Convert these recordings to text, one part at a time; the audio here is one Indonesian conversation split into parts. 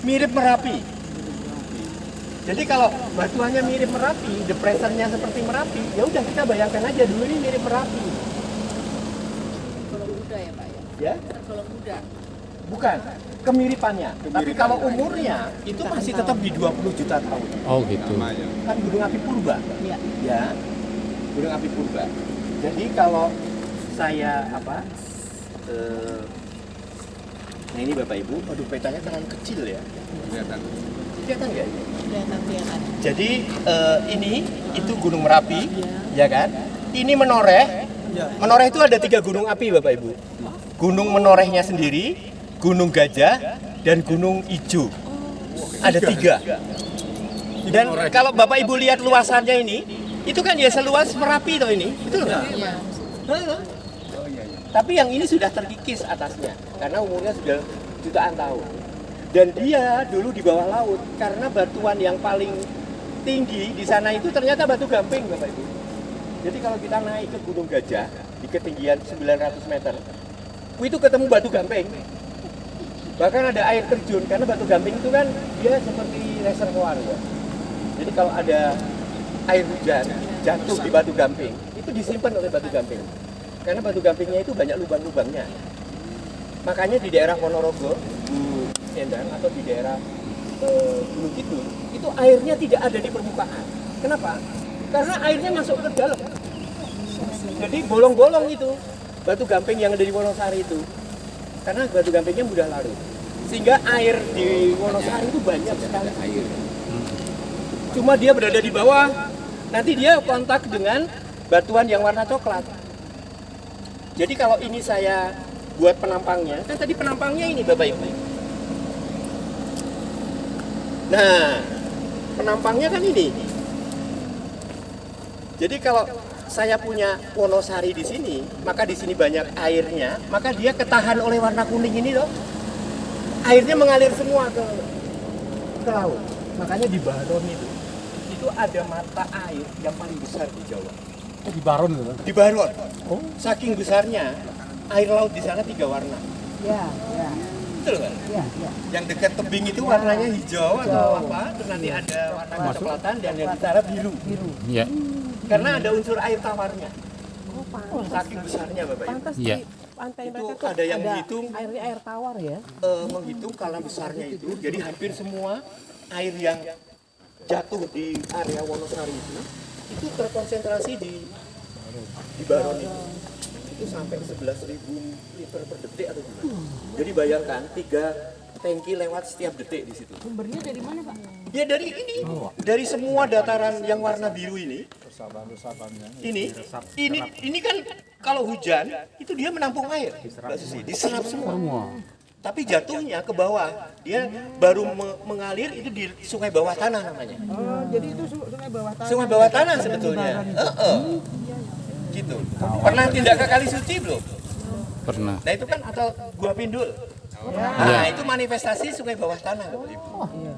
mirip Merapi. Jadi kalau batuannya mirip Merapi, depresannya seperti Merapi, ya udah kita bayangkan aja dulu ini mirip Merapi. Tergolong muda ya Pak ya? Ya? Tergolong muda. Bukan, kemiripannya. Tapi kalau umurnya itu masih tetap di 20 juta tahun. Oh gitu. Kan gunung api purba. Iya. Ya. Gunung api purba. Jadi kalau saya nah ini Bapak Ibu, aduh petanya terlalu kecil ya. Kelihatan nggak ini? Kelihatan. Jadi ini itu Gunung Merapi, ya kan? Ini Menoreh. Menoreh itu ada 3 gunung api Bapak Ibu. Gunung Menorehnya sendiri, Gunung Gajah, dan Gunung Ijo. Ada 3. Dan kalau Bapak Ibu lihat luasannya ini, itu kan ya seluas Merapi toh ini, betul nggak? Iya. Tapi yang ini sudah terkikis atasnya, karena umurnya sudah jutaan tahun. Dan dia dulu di bawah laut, karena batuan yang paling tinggi di sana itu ternyata batu gamping Bapak Ibu. Jadi kalau kita naik ke Gunung Gajah, di ketinggian 900 meter, itu ketemu batu gamping. Bahkan ada air terjun, karena batu gamping itu kan dia seperti reservoir ya. Jadi kalau ada air hujan jatuh di batu gamping, itu disimpan oleh batu gamping. Karena batu gampingnya itu banyak lubang-lubangnya. Makanya di daerah Ponorogo, Bu Endang, atau di daerah Gunung Kidul, itu airnya tidak ada di permukaan. Kenapa? Karena airnya masuk ke dalam. Jadi bolong-bolong itu batu gamping yang ada di Wonosari itu. Karena batu gampingnya mudah larut. Sehingga air di Wonosari itu banyak sekali air. Cuma dia berada di bawah, nanti dia kontak dengan batuan yang warna coklat. Jadi kalau ini saya buat penampangnya, kan tadi penampangnya ini Bapak Ibu. Nah, penampangnya kan ini. Jadi kalau saya punya Wonosari di sini, maka di sini banyak airnya, maka dia ketahan oleh warna kuning ini loh. Airnya mengalir semua ke laut. Makanya di Baron itu ada mata air yang paling besar di Jawa. Di Baron itu. Di Baron. Oh, saking besarnya air laut di sana 3 warna. Iya. Betul kan? Iya. Yang dekat tebing itu warnanya hijau atau apa, terus nanti ada warna kecoklatan dan yang di sana biru. Iya. Karena ada unsur air tawarnya. Oh, Saking besarnya Bapak Ibu. Pantas Iya. di pantai Itu mereka tuh ada yang menghitung airnya air tawar ya. menghitung skala besarnya itu. Jadi hampir semua air yang jatuh di area Wonosari itu terkonsentrasi di Baron itu sampai 11.000 liter per detik atau gimana. Jadi bayangkan 3 tangki lewat setiap detik di situ. Sumbernya dari mana Pak? Ya dari ini, dari semua dataran yang warna biru ini. Ini kan kalau hujan itu dia menampung air, Mbak Susi, diserap semua. Tapi jatuhnya ke bawah, dia baru mengalir itu di sungai bawah tanah namanya. Oh, jadi itu sungai bawah tanah. Sungai bawah tanah sebetulnya. Gitu. Pernah tindak ke Kali Suci belum? Pernah. Nah itu kan atau Gua Pindul. Nah itu manifestasi sungai bawah tanah Bapak Ibu.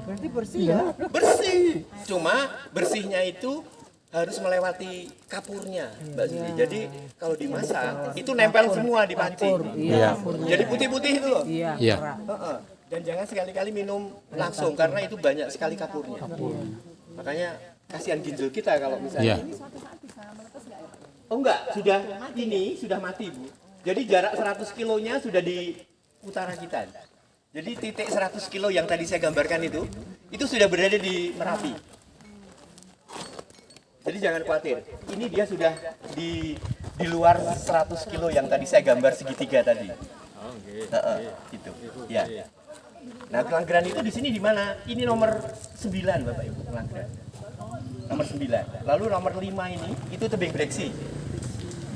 Berarti bersih ya. Bersih. Cuma bersihnya itu harus melewati kapurnya, Mbak Susi. Jadi kalau dimasak itu nempel semua di panci. Iya. Jadi putih-putih itu loh. Iya. Iya. Dan jangan sekali-kali minum langsung karena itu banyak sekali kapurnya. Makanya kasihan ginjal kita kalau misalnya Iya. ini. Oh enggak, sudah mati Bu. Jadi jarak 100 kilonya sudah di utara kita. Jadi titik 100 kilo yang tadi saya gambarkan itu sudah berada di Merapi. Jadi jangan khawatir, ini dia sudah di luar 100 kilo yang tadi saya gambar segitiga tadi. Gitu. Ya. Nah, Kelanggeran itu di sini di mana? Ini nomor 9 Bapak Ibu, Kelanggeran. Nomor 9. Lalu nomor 5 ini itu tebing breksi.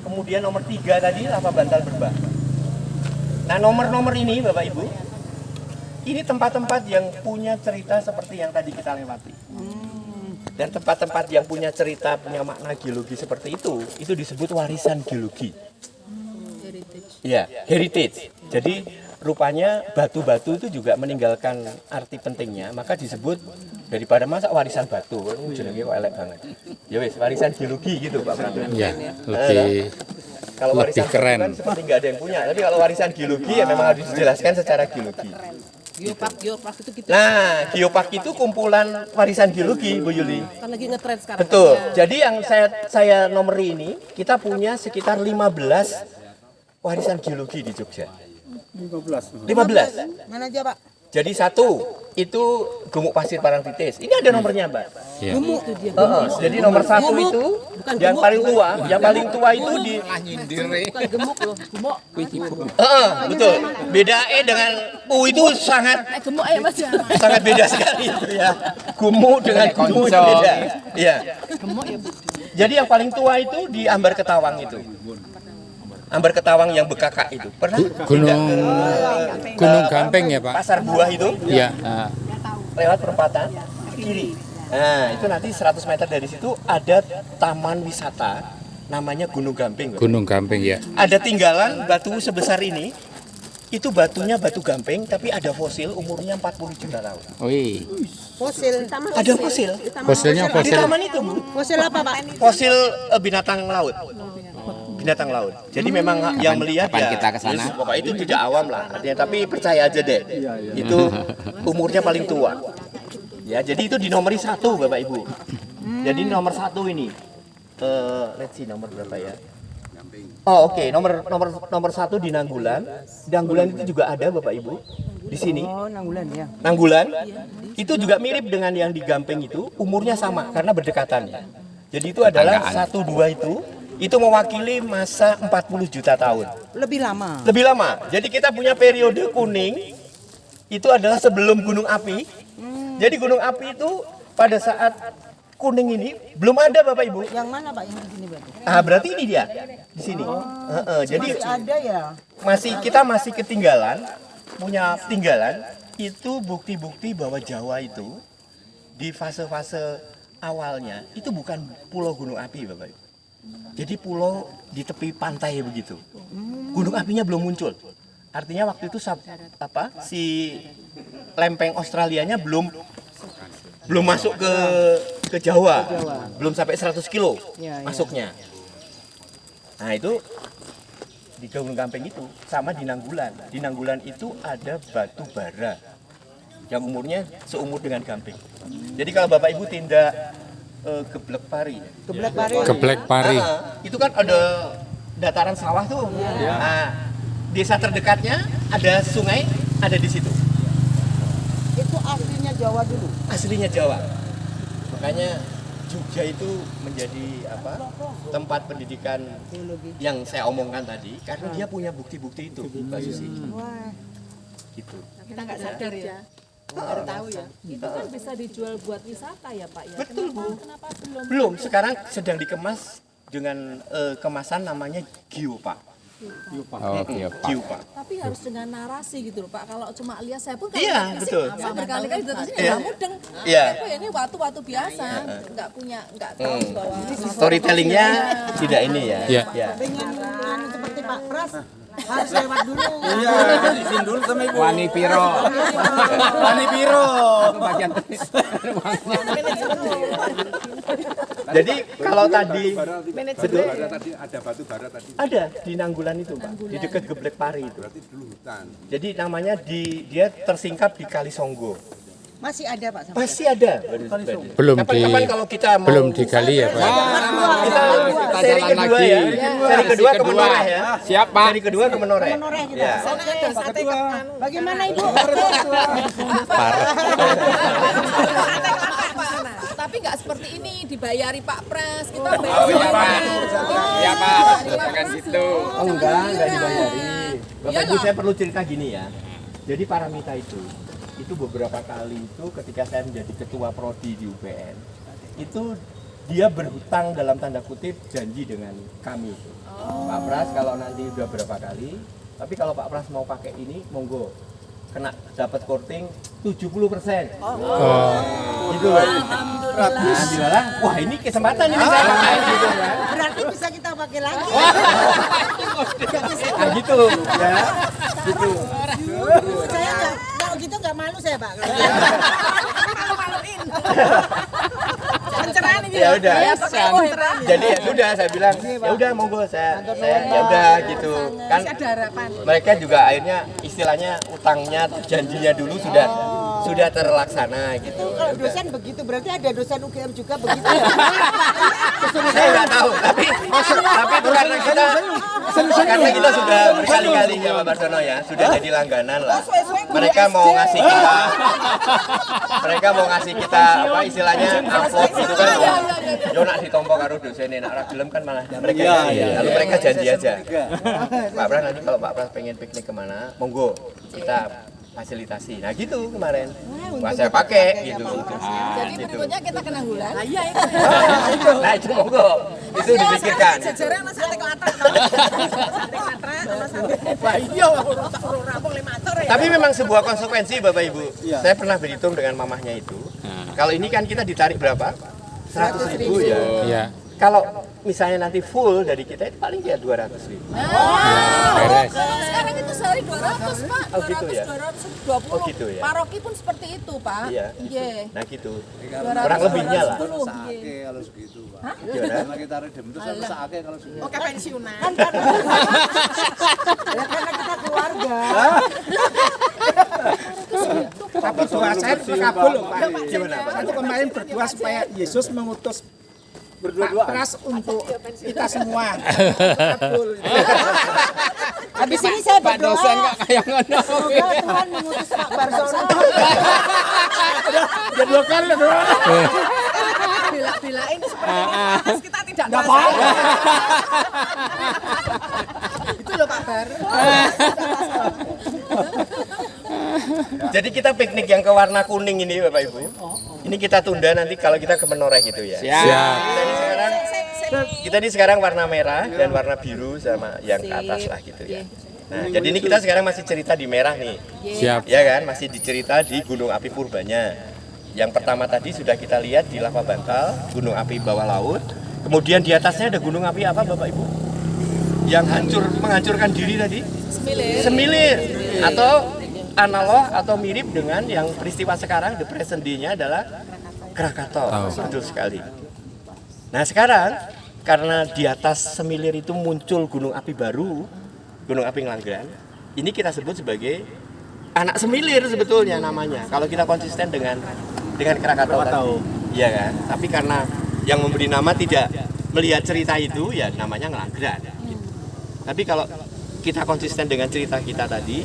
Kemudian nomor 3 tadi lava bantal berbah. Nah, nomor-nomor ini Bapak Ibu, ini tempat-tempat yang punya cerita seperti yang tadi kita lewati. Dan tempat-tempat yang punya cerita, punya makna geologi seperti itu disebut warisan geologi. Ya, heritage. Jadi rupanya batu-batu itu juga meninggalkan arti pentingnya, maka disebut daripada masa warisan batu, jenenge kok elek banget. Ya wis, warisan geologi gitu Pak Pranto. Ya, lebih kalau lebih warisan keren. Kan seperti nggak ada yang punya, tapi kalau warisan geologi ya memang harus dijelaskan secara geologi. Geopark Geopark itu gitu. Nah, geopark itu kumpulan warisan geologi, Bu Yuli. Kan lagi ngetren sekarang. Betul. kan, ya. Jadi yang saya nomori ini, kita punya sekitar 15 warisan geologi di Jogja. 15. Mana aja, Pak? Jadi satu itu Gumuk Pasir Parangtritis. Ini ada nomornya, Mbak. Ya. Itu dia. Jadi nomor satu itu yang paling tua, itu di Bukan gemuk loh. Gemuk. betul. Beda dengan itu sangat Gemuk aja Mas. sangat beda sekali itu ya. Gumuk dengan Gumuk itu beda. Iya. Gemuk ya. Jadi yang paling tua itu di Ambar Ketawang itu. Ambar Ketawang yang bekakak itu. Pernah? Gunung Gampeng ya Pak? Pasar Buah itu Iya. lewat perempatan kiri. Nah, itu nanti 100 meter dari situ ada taman wisata namanya Gunung Gamping. Gunung Gampeng ya. Ada tinggalan batu sebesar ini. Itu batunya batu gamping tapi ada fosil umurnya 40 juta tahun. Wih. Fosil. Ada fosil. Fosilnya Di fosil. taman itu, Bu. Fosil apa, Pak? Fosil binatang laut. Binatang laut. Jadi memang yang melihat kapan ya kita ke sana? Bapak itu tidak awam lah artinya, tapi percaya aja deh. Itu umurnya paling tua. Ya, jadi itu di nomor 1 Bapak Ibu. Jadi nomor 1 ini. Let's see nomor berapa ya? Oh, oke. Nomor 1 di Nanggulan. Nanggulan itu juga ada Bapak Ibu di sini. Oh, Nanggulan ya. Nanggulan itu juga mirip dengan yang di Gamping itu, umurnya sama karena berdekatan ya. Jadi itu adalah 1-2 itu mewakili masa 40 juta tahun. Lebih lama. Lebih lama. Jadi kita punya periode kuning itu adalah sebelum gunung api. Jadi gunung api itu pada saat kuning ini belum ada Bapak Ibu. Yang mana, Pak? Yang di sini berarti? Berarti ini dia di sini. Jadi Masih ada ya. kita masih ketinggalan, punya tinggalan itu bukti-bukti bahwa Jawa itu di fase-fase awalnya itu bukan pulau gunung api Bapak Ibu. Jadi pulau di tepi pantai begitu. Gunung apinya belum muncul. Artinya waktu itu si lempeng Australianya belum masuk ke Jawa. Belum sampai 100 kilo masuknya. Nah, itu di Gunung Gamping itu sama di Nanggulan. Di Nanggulan itu ada batu bara yang umurnya seumur dengan Gamping. Jadi kalau Bapak Ibu tindak Geblek Pari. Geblek Pari. Itu kan ada dataran sawah tuh. Nah, desa terdekatnya ada sungai, ada di situ. Itu aslinya Jawa dulu. Aslinya Jawa. Makanya Jogja itu menjadi tempat pendidikan yang saya omongkan tadi karena dia punya bukti-bukti itu, Mbak Susi. Wah. Gitu. Kita nggak sadar ya. Baru tahu ya. Itu kan bisa dijual buat wisata ya Pak ya. Betul, Bu. Kenapa belum? Belum, sekarang sedang dikemas dengan kemasan namanya Geopark. Oh, Geopark. Geopark. Tapi harus dengan narasi gitu loh Pak. Kalau cuma lihat saya pun kalau Iya, lihat fisik, betul. saya berkali-kali datang sini Iya. nggak mudeng. Iya. Tapi ini watu-watu biasa, nggak tahu bahwa Storytellingnya tidak ini ya. Iya. Ya. Pengen seperti Pak Pras harus lewat dulu. Izin dulu sama Ibu. Wani Piro. Wani Piro. Bagian Jadi kalau tadi betul tadi ada batu bara tadi. ada di Nanggulan itu, Pak, di dekat Geblek Pari itu. Berarti dulu hutan. Jadi namanya dia tersingkap di Kalisonggo. Masih ada, Pak. Sampai. Masih ada. Belum Kapan-kapan kalau kita mau belum digali ya Pak. kita seri jalan kedua lagi. ya. Seri kedua ke Kedua. Menoreh ya. Siap, Pak. Seri kedua ke Menoreh. Menoreh kita. Ya. Bagaimana Ibu? tapi nggak seperti ini dibayari Pak Pras, kita Oh bayar iya Pak. Iya Pak. Jangan Jangan gitu. Oh enggak dibayari. Bapak Ibu Iyalah. saya perlu cerita gini ya. Jadi Paramita itu beberapa kali itu ketika saya menjadi ketua prodi di UPN, itu dia berhutang dalam tanda kutip janji dengan kami. Pak Pras kalau nanti udah berapa kali, tapi kalau Pak Pras mau pakai ini, monggo. Kena dapat korting 70%. Gitu loh. Alhamdulillah. Wah, ini kesempatan ini saya pakai gitu kan. Berarti bisa kita pakai lagi. Nah, gitu ya. Gitu. Saya nggak, kalau gitu nggak malu saya, Pak. pencerahan ini Ya udah. pencerahan. Jadi ya sudah saya bilang, ya udah monggo saya ya udah gitu. Kan Ada harapan. mereka juga akhirnya istilahnya utangnya janjinya dulu sudah sudah terlaksana gitu. Kalau dosen begitu berarti ada dosen UGM juga begitu. Saya nggak tahu, tapi itu karena kita sudah berkali-kali ya Pak Barsono ya, sudah jadi langganan lah. Mereka mau ngasih kita apa istilahnya amplop gitu kan. Yo nak ditompo karo dosen nak ra gelem kan malah mereka lalu mereka janji aja. Pak Pras nanti kalau Pak Pras pengen piknik kemana, monggo kita fasilitasi. Nah gitu kemarin. Wah saya pakai gitu. Jadi berikutnya kita ke Nanggulan. Nah, iya itu. Nah itu monggo. Itu dipikirkan. Sejarah sama sate kelatra. Sate kelatra sama sate. Wah iya rampung 5 atur ya. Tapi memang sebuah konsekuensi Bapak Ibu. Saya pernah berhitung dengan mamahnya itu. Kalau ini kan kita ditarik berapa? 100.000 ya. Iya. Kalau misalnya nanti full dari kita itu paling ya 200.000. Beres. Kalau sekarang itu sehari 200, Pak. Oh, gitu ya? 220. Oh, gitu ya? Paroki pun seperti itu, Pak. Iya. Nggih. Nah gitu. 200, Kurang lebihnya lah. 210, Sake nggih. kalau segitu, Pak. Gimana? Karena kita redem itu sama sake kalau segitu. Oke pensiunan. Ya karena kita keluarga. Tapi doa saya terkabul loh Pak. Gimana Pak? Saya tuh kemarin berdoa supaya Yesus mengutus Pak Pras untuk kita semua. Terkabul. Habis ini saya Pak dosen berdoa kok kayak ngono. semoga Tuhan mengutus Pak Barsono. Ya 2 kali ya doa. Bila-bilain seperti ini. Kita tidak Enggak puasa. apa. Itu loh Pak Bar. Jadi kita piknik yang ke warna kuning ini Bapak Ibu. Ini kita tunda nanti kalau kita ke Menoreh gitu ya. Siap. Kita ini sekarang warna merah dan warna biru sama yang ke atas lah gitu ya. Nah, jadi ini kita sekarang masih cerita di merah nih. Siap. Ya kan, masih dicerita di Gunung Api Purbanya. Yang pertama tadi sudah kita lihat di Lava Bantal, Gunung Api bawah laut. Kemudian di atasnya ada gunung api apa Bapak Ibu? Yang menghancurkan diri tadi? Semilir. Atau analog atau mirip dengan yang peristiwa sekarang, the present day-nya adalah Krakatau. Betul sekali. Nah sekarang, karena di atas Semilir itu muncul gunung api baru, Gunung Api Ngelanggeran, ini kita sebut sebagai anak Semilir sebetulnya namanya. Kalau kita konsisten dengan Krakatau tadi. Iya kan? Tapi karena yang memberi nama tidak melihat cerita itu, ya namanya Ngelanggeran. Gitu. Tapi kalau kita konsisten dengan cerita kita tadi,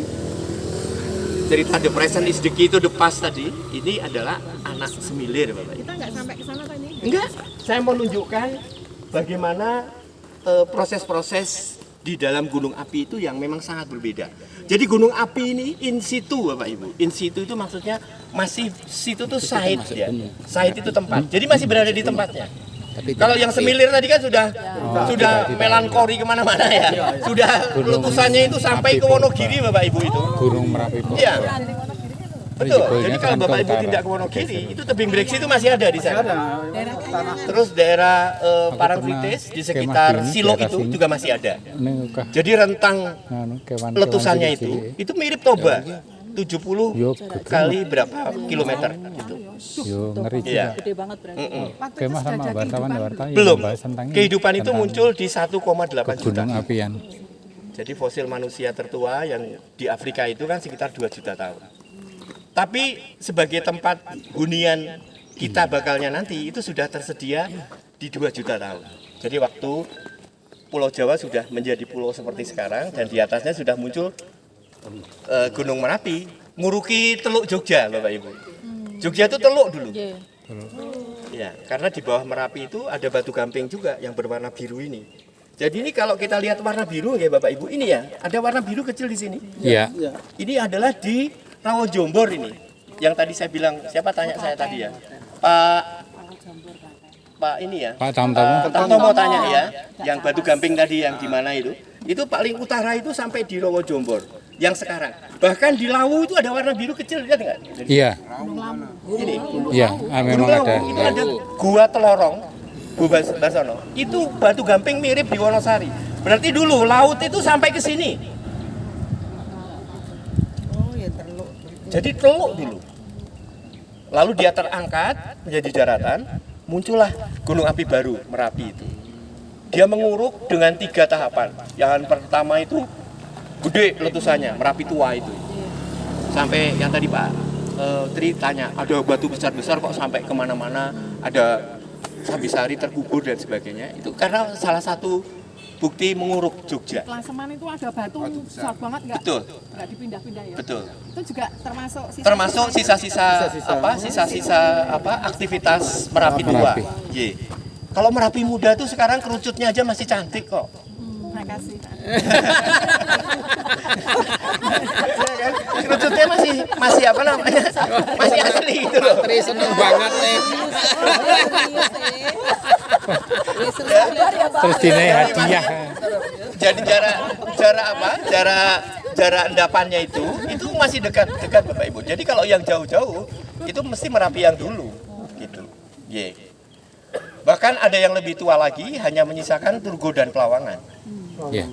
cerita the present is the key to the past tadi, ini adalah anak Semilir Bapak Ibu. Kita nggak sampai ke sana tadi. Enggak, saya mau menunjukkan bagaimana proses-proses di dalam gunung api itu yang memang sangat berbeda. Jadi gunung api ini in situ Bapak Ibu. In situ itu maksudnya masih situ tuh site ya. Site itu tempat. Jadi masih berada di tempatnya. Kalau yang Semilir tadi kan sudah melankoli kemana-mana ya. Sudah letusannya itu sampai ke Wonogiri Bapak Ibu itu. Gunung Merapi. Iya. Betul. Jadi kalau Bapak Ibu tidak ke Wonogiri, itu tebing breksi itu masih ada di sana. Terus daerah Parangtritis di sekitar Silo itu juga masih ada. Jadi rentang letusannya itu mirip Toba. 70 kali berapa kilometer gitu. Yo ngeri Iya. juga. Gede banget berarti. Kemah sama wartawan Belum. bahas tentang ini, Kehidupan itu tentang muncul di 1,8 juta. gunung apian. Jadi fosil manusia tertua yang di Afrika itu kan sekitar 2 juta tahun. Tapi sebagai tempat hunian kita bakalnya nanti itu sudah tersedia di 2 juta tahun. Jadi waktu Pulau Jawa sudah menjadi pulau seperti sekarang dan di atasnya sudah muncul Gunung Merapi, nguruki Teluk Jogja Bapak Ibu. Jogja itu teluk dulu. Ya, karena di bawah Merapi itu ada batu gamping juga yang berwarna biru ini. Jadi ini kalau kita lihat warna biru ya Bapak Ibu, ini ya, ada warna biru kecil di sini. Iya. Ini adalah di Rawojombor ini. Yang tadi saya bilang, siapa tanya saya tadi ya? Pak ini ya. Pak Tamtama. Tamtomo tanya ya, yang batu gamping tadi yang di mana itu? Itu paling utara itu sampai di Rawojombor. Yang sekarang, bahkan di Lawu itu ada warna biru kecil, lihat nggak? Iya. Ini. Iya, memang Gunung Lawu, ada. itu ada gua Telorong, gua Basono. Itu batu gamping mirip di Wonosari. Berarti dulu laut itu sampai ke sini. Oh ya teluk. Jadi teluk dulu. Lalu dia terangkat menjadi daratan, muncullah gunung api baru Merapi itu. Dia menguruk dengan 3 tahapan. Yang pertama itu gede letusannya, Merapi tua itu. Sampai yang tadi Pak Tri tanya, ada batu besar-besar kok sampai kemana-mana, ada Sambisari terkubur dan sebagainya. Itu karena salah satu bukti menguruk Jogja. Klaseman itu ada batu besar banget nggak? Betul. Nggak dipindah-pindah ya? Betul. Itu juga termasuk Sisa-sisa aktivitas Merapi tua. Merapi. Ye. Kalau Merapi muda tuh sekarang kerucutnya aja masih cantik kok. Makasih. Kerucutnya masih apa namanya? Masih asli gitu loh. Tri seneng banget nih. Terus dinaik hadiah. Jadi jarak endapannya itu masih dekat Bapak Ibu. Jadi kalau yang jauh-jauh itu mesti Merapi yang dulu gitu. Ye. Bahkan ada yang lebih tua lagi, hanya menyisakan Turgo dan Pelawangan. Ya.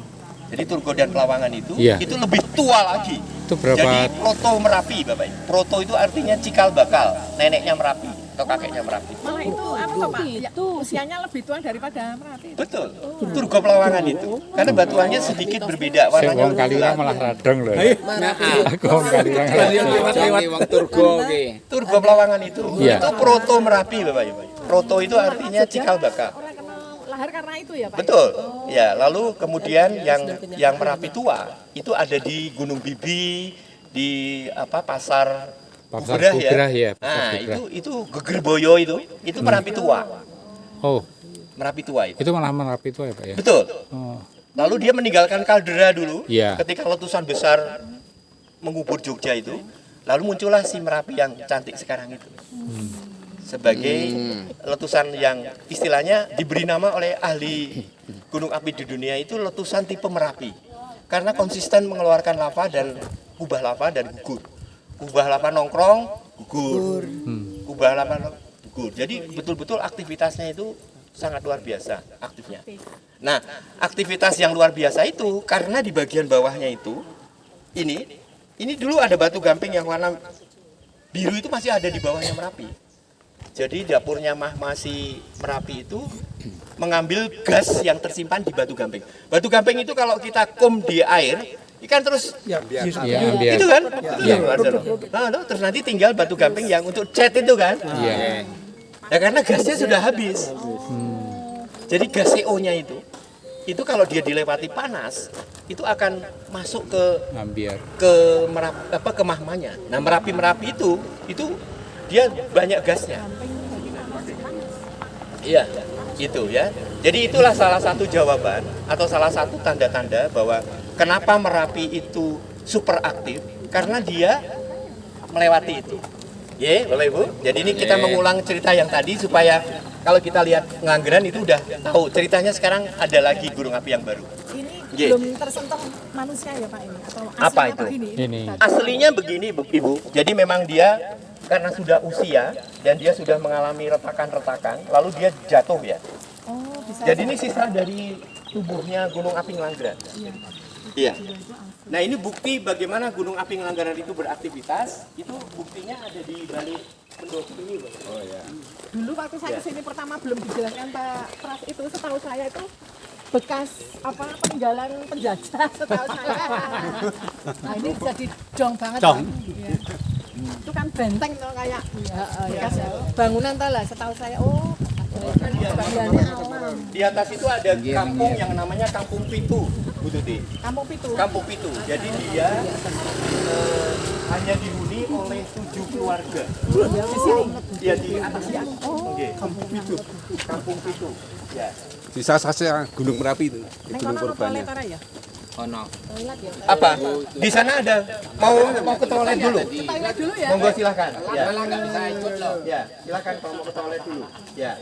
Jadi Turgo dan Pelawangan itu Iya. itu lebih tua lagi. Itu berapa? Jadi proto Merapi Bapak Ibu. Proto itu artinya cikal bakal, neneknya Merapi atau kakeknya Merapi. Malah itu apa Pak? Ya, usianya lebih tua daripada Merapi. Betul. Turgo Pelawangan itu. Karena batuannya sedikit berbeda, Saya warnanya wong Kalirang malah radeng loh. Aku wong Kalirang Lewat wong Turgo ki. Turgo Pelawangan itu Iya. itu proto Merapi Bapak Ibu. Proto itu artinya cikal bakal. Orang kenal lahir karena itu ya Pak? Betul. Ya, lalu kemudian yang Merapi tua itu ada di Gunung Bibi, di pasar Pasar Bubrah Bubrah ya, Pasar Nah, Bubrah. itu Gegerboyo itu Merapi tua. Oh, Merapi tua itu. itu malah Merapi itu ya Pak ya? Betul. Oh, Lalu dia meninggalkan kaldera dulu Iya. ketika letusan besar mengubur Jogja itu. Lalu muncullah si Merapi yang cantik sekarang itu. Sebagai letusan yang istilahnya diberi nama oleh ahli gunung api di dunia itu letusan tipe Merapi. Karena konsisten mengeluarkan lava dan kubah lava dan gugur. Kubah lava nongkrong, gugur. Kubah lava gugur. Jadi betul-betul aktivitasnya itu sangat luar biasa aktifnya. Nah, aktivitas yang luar biasa itu karena di bagian bawahnya itu ini dulu ada batu gamping yang warna biru itu masih ada di bawahnya Merapi. Jadi dapurnya masih Merapi itu mengambil gas yang tersimpan di batu gamping. Batu gamping itu kalau kita kum di air, ikan terus iya ambil. itu kan? Nah, terus nanti tinggal batu gamping yang untuk cat itu kan? Iya. Ya karena gasnya sudah habis. Jadi gas CO-nya itu kalau dia dilewati panas, itu akan masuk Ambil. ke mahmanya. Nah, Merapi itu dia banyak gasnya. Iya, itu ya. Jadi itulah salah satu jawaban atau salah satu tanda-tanda bahwa kenapa Merapi itu super aktif karena dia melewati itu. Ya, Bapak Ibu. Jadi ini kita mengulang cerita yang tadi supaya kalau kita lihat Nganggeran itu udah tahu ceritanya sekarang ada lagi gunung api yang baru. Ini belum tersentuh manusia ya Pak ini? Atau Apa aslinya itu? begini? Ini. Aslinya begini Ibu. Jadi memang dia karena sudah usia dan dia sudah mengalami retakan-retakan, lalu dia jatuh ya. Oh, bisa. Jadi ini sisa dari tubuhnya gunung api Nganggeran. Iya. Nah ini bukti bagaimana gunung api Nganggeran itu beraktivitas. Itu buktinya ada di balik pendopo ini, Pak. Oh ya. Dulu waktu saya kesini pertama belum dijelaskan Pak Pras itu, setahu saya itu bekas peninggalan penjajah setahu saya. Nah ini jadi dong banget. Dong. Ya. Itu kan benteng tuh kayak bekas bangunan tuh lah setahu saya. Oh, bagiannya alam. Di atas itu ada kampung yang namanya Kampung Pitu, Bu Tuti. Kampung Pitu. Kampung Pitu. Jadi dia hanya dihuni oleh 7 keluarga. Di sini. Dia di atasnya. Oke. Kampung Pitu. Kampung Pitu. Ya. Sisa-sisa Gunung Merapi itu, di Neng Gunung kono Purbalnya. toilet ora ya? Ono. Apa? Di sana ada mau ke toilet dulu. Toilet dulu ya. Monggo silakan. Ya. Ya, silakan kalau mau ke toilet dulu. Ya.